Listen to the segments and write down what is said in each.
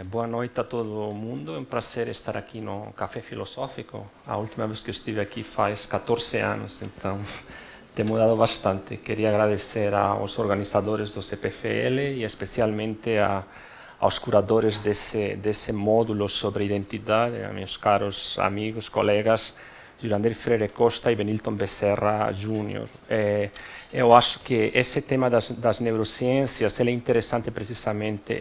Boa noite a todo mundo, é um prazer estar aqui no Café Filosófico. A última vez que eu estive aqui faz 14 anos, então tem mudado bastante. Queria agradecer aos organizadores do CPFL e especialmente aos curadores desse módulo sobre identidade, a meus caros amigos, colegas, Jurandir Freire Costa e Benilton Becerra Júnior. Eu acho que esse tema das neurociências é interessante precisamente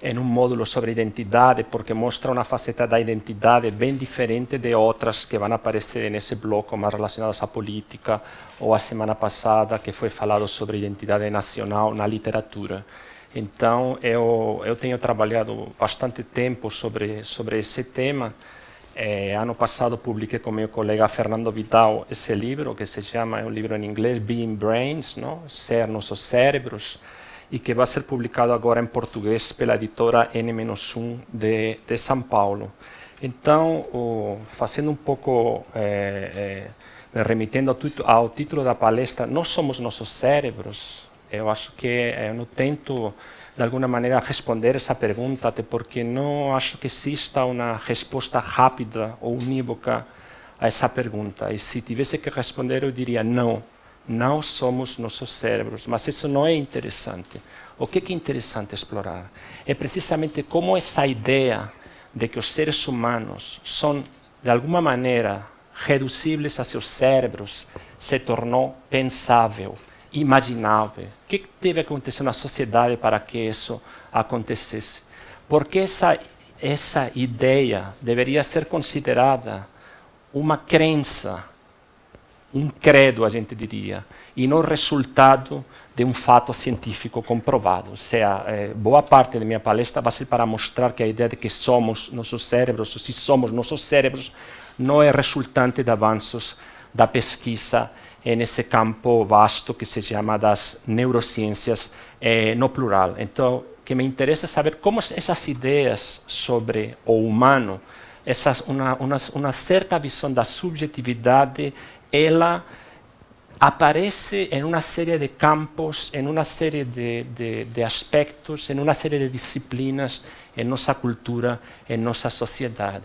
em um módulo sobre identidade, porque mostra uma faceta da identidade bem diferente de outras que vão aparecer nesse bloco mais relacionadas à política, ou a semana passada que foi falado sobre identidade nacional na literatura. Então, eu tenho trabalhado bastante tempo sobre esse tema. Ano passado publiquei com meu colega Fernando Vital esse livro, que se chama, é um livro em inglês, Being Brains, Ser Nossos Cérebros, e que vai ser publicado agora em português pela editora N-1 de São Paulo. Então, fazendo um pouco, me remetendo ao título da palestra, Nós somos nossos cérebros, eu acho que eu não tento de alguma maneira responder essa pergunta, até porque não acho que exista uma resposta rápida ou unívoca a essa pergunta. E se tivesse que responder, eu diria não, não somos nossos cérebros. Mas isso não é interessante. O que é interessante explorar? É precisamente como essa ideia de que os seres humanos são, de alguma maneira, reducíveis a seus cérebros, se tornou pensável, imaginável. O que deve acontecer na sociedade para que isso acontecesse? Porque essa ideia deveria ser considerada uma crença, um credo, a gente diria, e não resultado de um fato científico comprovado. Ou seja, boa parte da minha palestra vai ser para mostrar que a ideia de que somos nossos cérebros, ou se somos nossos cérebros, não é resultante de avanços da pesquisa nesse campo vasto que se chama das neurociências no plural. Então, o que me interessa é saber como essas ideias sobre o humano, uma certa visão da subjetividade, ela aparece em uma série de campos, em uma série de aspectos, em uma série de disciplinas em nossa cultura, em nossa sociedade.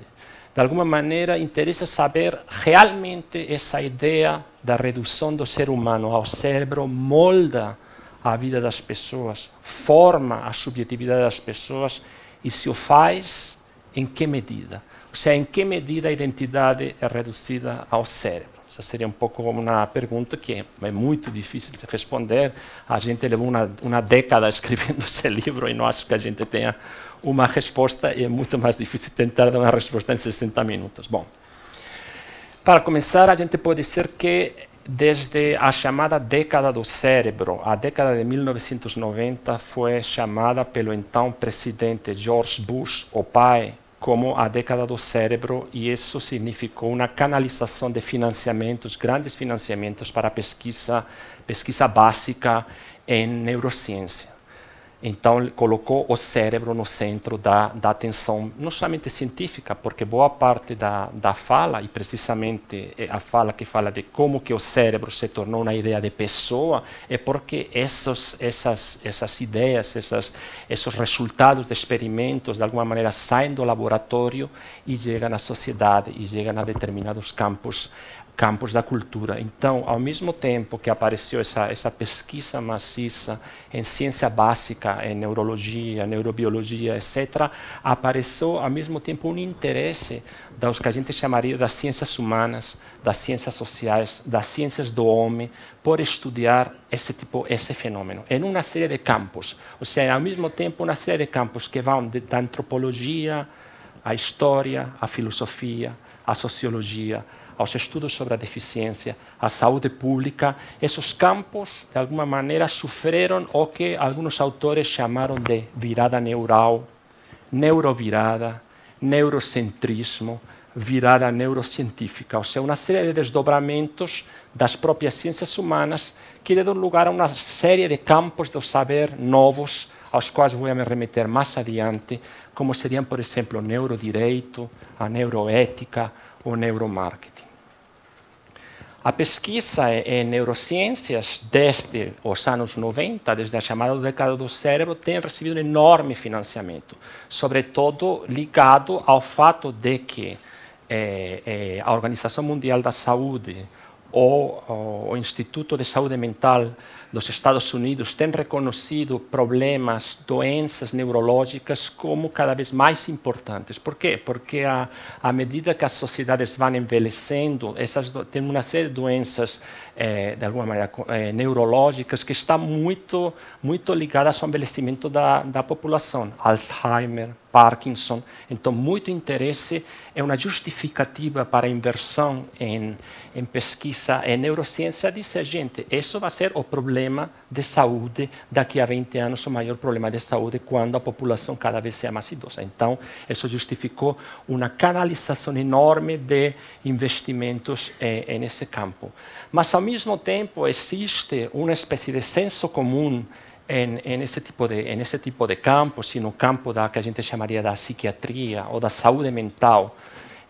De alguma maneira, interessa saber realmente essa ideia da redução do ser humano ao cérebro molda a vida das pessoas, forma a subjetividade das pessoas e se o faz, em que medida? Ou seja, em que medida a identidade é reduzida ao cérebro? Essa seria um pouco uma pergunta que é muito difícil de responder. A gente levou uma década escrevendo esse livro e não acho que a gente tenha uma resposta, e é muito mais difícil tentar dar uma resposta em 60 minutos. Bom, para começar, a gente pode dizer que desde a chamada década do cérebro, a década de 1990 foi chamada pelo então presidente George Bush, o pai, como a década do cérebro, e isso significou uma canalização de financiamentos, grandes financiamentos para pesquisa básica em neurociência. Então, colocou o cérebro no centro da atenção, não somente científica, porque boa parte da fala, e precisamente a fala que fala de como que o cérebro se tornou uma ideia de pessoa, é porque essas ideias, esses resultados de experimentos, de alguma maneira, saem do laboratório e chegam à sociedade, e chegam a determinados campos da cultura. Então, ao mesmo tempo que apareceu essa pesquisa maciça em ciência básica, em neurologia, neurobiologia, etc., apareceu ao mesmo tempo um interesse dos que a gente chamaria das ciências humanas, das ciências sociais, das ciências do homem, por estudar esse fenômeno, em uma série de campos. Ou seja, ao mesmo tempo, uma série de campos que vão da antropologia, à história, à filosofia, à sociologia, aos estudos sobre a deficiência, a saúde pública. Esses campos, de alguma maneira, sofreram o que alguns autores chamaram de virada neural, neurovirada, neurocentrismo, virada neurocientífica, ou seja, uma série de desdobramentos das próprias ciências humanas que dão lugar a uma série de campos do saber novos, aos quais vou me remeter mais adiante, como seriam, por exemplo, o neurodireito, a neuroética, o neuromarketing. A pesquisa em neurociências, desde os anos 90, desde a chamada década do cérebro, tem recebido um enorme financiamento, sobretudo ligado ao fato de que a Organização Mundial da Saúde ou o Instituto de Saúde Mental dos Estados Unidos tem reconhecido problemas, doenças neurológicas como cada vez mais importantes. Por quê? Porque à medida que as sociedades vão envelhecendo, tem uma série de doenças, de alguma maneira, neurológicas que estão muito ligadas ao envelhecimento da população. Alzheimer, Parkinson. Então, muito interesse é uma justificativa para a inversão em pesquisa em neurociência. Dizer, gente, isso vai ser o problema de saúde daqui a 20 anos, o maior problema de saúde quando a população cada vez é mais idosa. Então, isso justificou uma canalização enorme de investimentos nesse campo. Mas, ao mesmo tempo, existe uma espécie de senso comum nesse tipo de campos, e no campo que a gente chamaria da psiquiatria ou da saúde mental,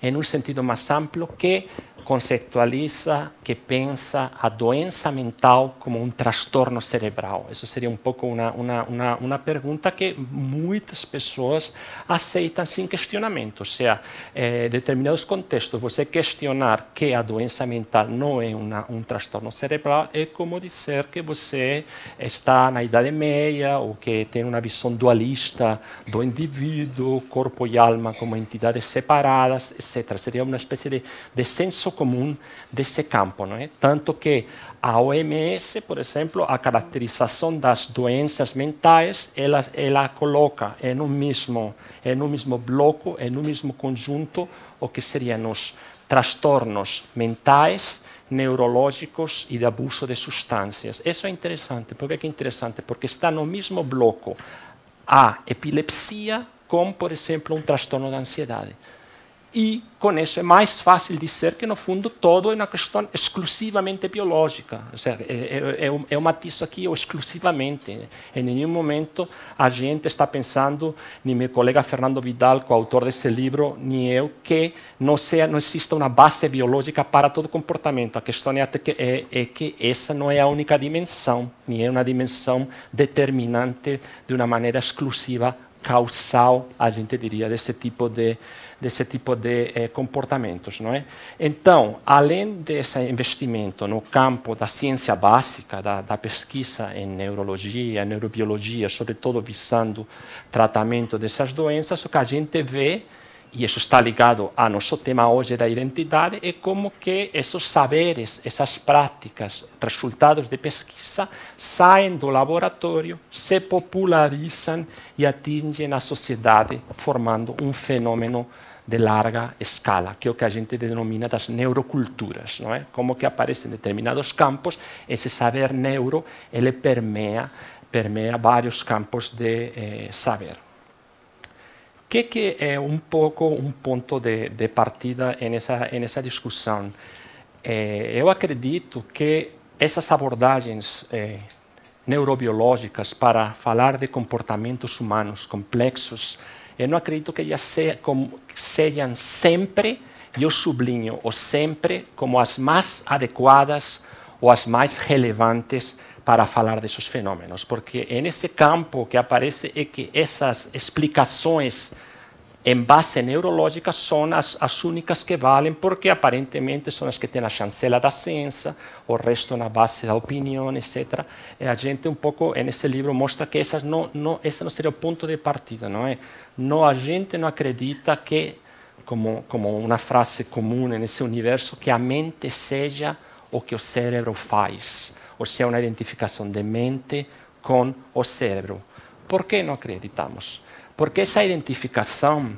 em um sentido mais amplo, que conceitualiza, que pensa a doença mental como um transtorno cerebral. Isso seria um pouco uma pergunta que muitas pessoas aceitam sem questionamento. Ou seja, em determinados contextos, você questionar que a doença mental não é um transtorno cerebral é como dizer que você está na Idade Média ou que tem uma visão dualista do indivíduo, corpo e alma como entidades separadas, etc. Seria uma espécie de senso comum desse campo, não é? Tanto que a OMS, por exemplo, a caracterização das doenças mentais, ela coloca em um mesmo bloco, em um mesmo conjunto, o que seriam os transtornos mentais, neurológicos e de abuso de substâncias. Isso é interessante. Por que é interessante? Porque está no mesmo bloco a epilepsia com, por exemplo, um transtorno de ansiedade. E, com isso, é mais fácil dizer que, no fundo, todo é uma questão exclusivamente biológica. Ou seja, eu matizo aqui o exclusivamente. Em nenhum momento a gente está pensando, nem meu colega Fernando Vidal, coautor desse livro, nem eu, que não exista uma base biológica para todo comportamento. A questão é que essa não é a única dimensão, nem é uma dimensão determinante de uma maneira exclusiva, causal, a gente diria, desse tipo de comportamentos, não é? Então, além desse investimento no campo da ciência básica, da pesquisa em neurologia, neurobiologia, sobretudo visando tratamento dessas doenças, o que a gente vê, e isso está ligado ao nosso tema hoje da identidade, é como que esses saberes, essas práticas, resultados de pesquisa, saem do laboratório, se popularizam e atingem a sociedade, formando um fenômeno de larga escala, que é o que a gente denomina das neuroculturas, não é? Como que aparece em determinados campos, esse saber neuro, ele permeia vários campos de saber. Que é um pouco um ponto de partida nessa discussão? Eu acredito que essas abordagens neurobiológicas para falar de comportamentos humanos complexos, eu não acredito que elas sejam sempre, e eu sublinho o sempre, como as mais adequadas ou as mais relevantes para falar desses fenômenos, porque é nesse campo que aparece é que essas explicações em base neurológica são as únicas que valem, porque aparentemente são as que têm a chancela da ciência, o resto na base da opinião, etc. E a gente um pouco, nesse livro, mostra que esse não seria o ponto de partida, não é? Não, a gente não acredita que, como uma frase comum nesse universo, que a mente seja o que o cérebro faz, ou seja, uma identificação de mente com o cérebro. Por que não acreditamos? Porque essa identificação,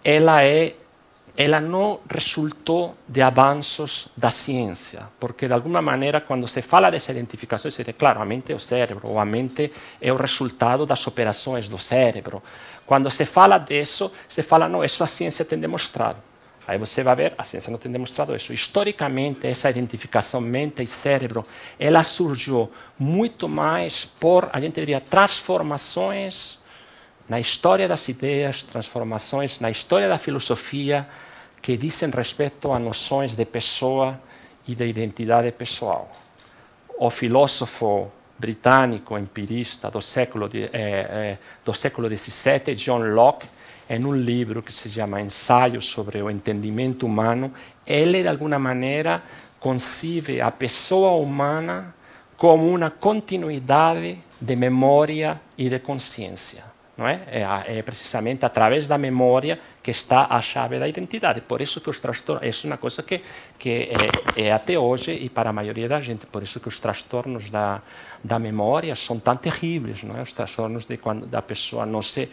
ela não resultou de avanços da ciência, porque de alguma maneira, quando se fala dessa identificação, se diz, claro, a mente é o cérebro, ou a mente é o resultado das operações do cérebro. Quando se fala disso, se fala, não, isso a ciência tem demonstrado. Aí você vai ver, a ciência não tem demonstrado isso. Historicamente, essa identificação mente e cérebro, ela surgiu muito mais por, a gente diria, transformações na história das ideias, transformações na história da filosofia, que dizem respeito a noções de pessoa e da identidade pessoal. O filósofo britânico empirista do século XVII, John Locke, em um livro que se chama Ensaio sobre o Entendimento Humano, ele, de alguma maneira, concibe a pessoa humana como uma continuidade de memória e de consciência. Não é? É precisamente através da memória que está a chave da identidade. Por isso que os transtornos, é uma coisa que é até hoje e para a maioria da gente, por isso que os transtornos da memória são tão terríveis, não é? Os transtornos de quando a pessoa não se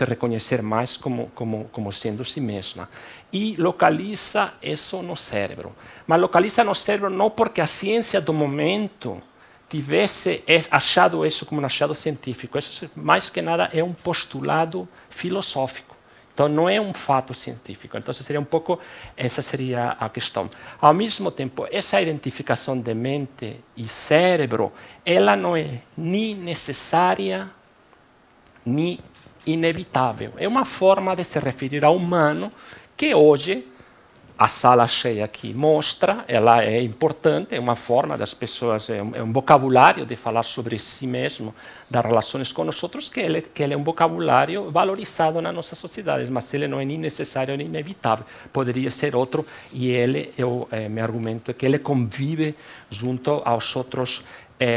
reconhecer mais como sendo si mesma. E localiza isso no cérebro. Mas localiza no cérebro não porque a ciência do momento tivesse achado isso como um achado científico. Isso, mais que nada, é um postulado filosófico. Então, não é um fato científico. Então, seria um pouco, essa seria a questão. Ao mesmo tempo, essa identificação de mente e cérebro, ela não é nem necessária, nem inevitável. É uma forma de se referir ao humano que hoje a sala cheia aqui mostra, ela é importante, é uma forma das pessoas, é um vocabulário de falar sobre si mesmo, das relações com os outros, que ele é um vocabulário valorizado nas nossas sociedades, mas ele não é nem necessário nem inevitável. Poderia ser outro, e meu argumento é que ele convive junto aos outros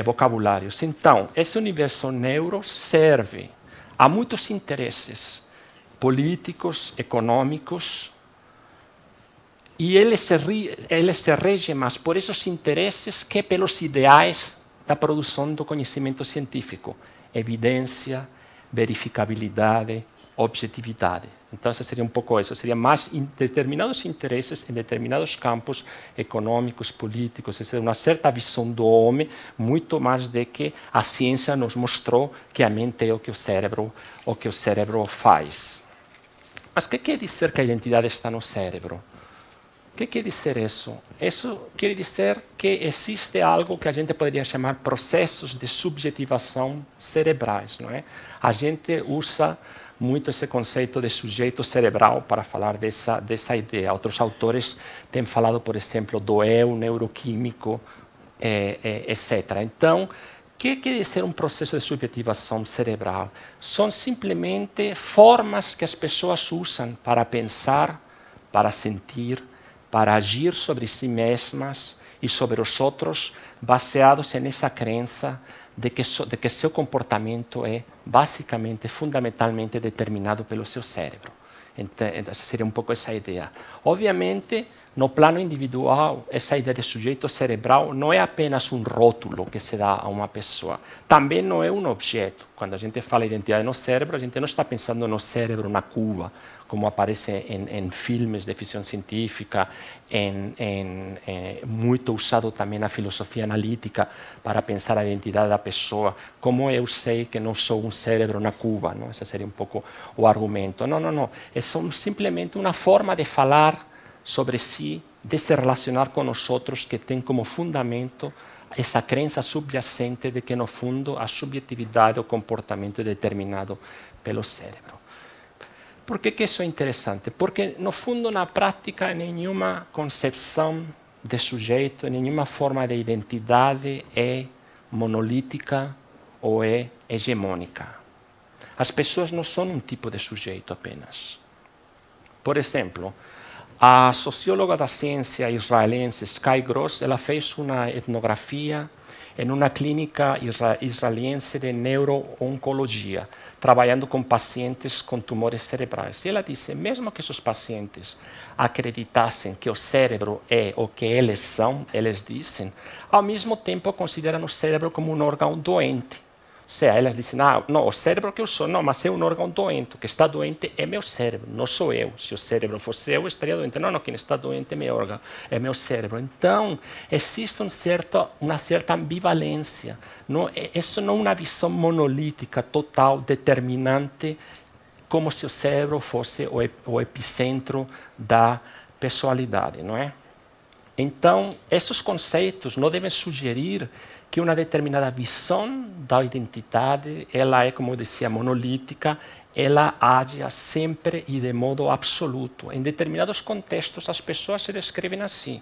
vocabulários. Então, esse universo neuro serve a muitos interesses políticos, econômicos, e ele se rege mais por esses interesses que pelos ideais da produção do conhecimento científico. Evidência, verificabilidade, objetividade. Então, esse seria um pouco isso. Seria mais determinados interesses em determinados campos econômicos, políticos, etc. Uma certa visão do homem, muito mais do que a ciência nos mostrou que a mente é o que o cérebro faz. Mas o que quer dizer que a identidade está no cérebro? O que quer dizer isso? Isso quer dizer que existe algo que a gente poderia chamar processos de subjetivação cerebrais, não é? A gente usa muito esse conceito de sujeito cerebral para falar dessa ideia. Outros autores têm falado, por exemplo, do eu neuroquímico, etc. Então, o que quer dizer um processo de subjetivação cerebral? São simplesmente formas que as pessoas usam para pensar, para sentir, para agir sobre si mesmas e sobre os outros, baseados nessa crença de que seu comportamento é basicamente, fundamentalmente determinado pelo seu cérebro. Então, essa seria um pouco essa ideia. Obviamente, no plano individual, essa ideia de sujeito cerebral não é apenas um rótulo que se dá a uma pessoa. Também não é um objeto. Quando a gente fala identidade no cérebro, a gente não está pensando no cérebro na cuba, como aparece em filmes de ficção científica, muito usado também na filosofia analítica para pensar a identidade da pessoa. Como eu sei que não sou um cérebro na cuba? Não? Esse seria um pouco o argumento. Não. É simplesmente uma forma de falar sobre si, de se relacionar com os outros, que tem como fundamento essa crença subjacente de que, no fundo, a subjetividade, o comportamento é determinado pelo cérebro. Por que isso é interessante? Porque, no fundo, na prática, nenhuma concepção de sujeito, nenhuma forma de identidade é monolítica ou é hegemônica. As pessoas não são um tipo de sujeito apenas. Por exemplo, a socióloga da ciência israelense Skye Gross, ela fez uma etnografia em uma clínica israelense de neuro-oncologia, trabalhando com pacientes com tumores cerebrais. E ela disse, mesmo que esses pacientes acreditassem que o cérebro é o que eles são, eles dizem, ao mesmo tempo consideram o cérebro como um órgão doente. Ou seja, elas dizem, não, o cérebro que eu sou, não, mas é um órgão doente. O que está doente é meu cérebro, não sou eu. Se o cérebro fosse eu estaria doente. Não, quem está doente é meu órgão, é meu cérebro. Então, existe uma certa ambivalência. Isso não é uma visão monolítica, total, determinante, como se o cérebro fosse o epicentro da pessoalidade, não é? Então, esses conceitos não devem sugerir que uma determinada visão da identidade, ela é, como eu dizia, monolítica, ela age sempre e de modo absoluto. Em determinados contextos, as pessoas se descrevem assim.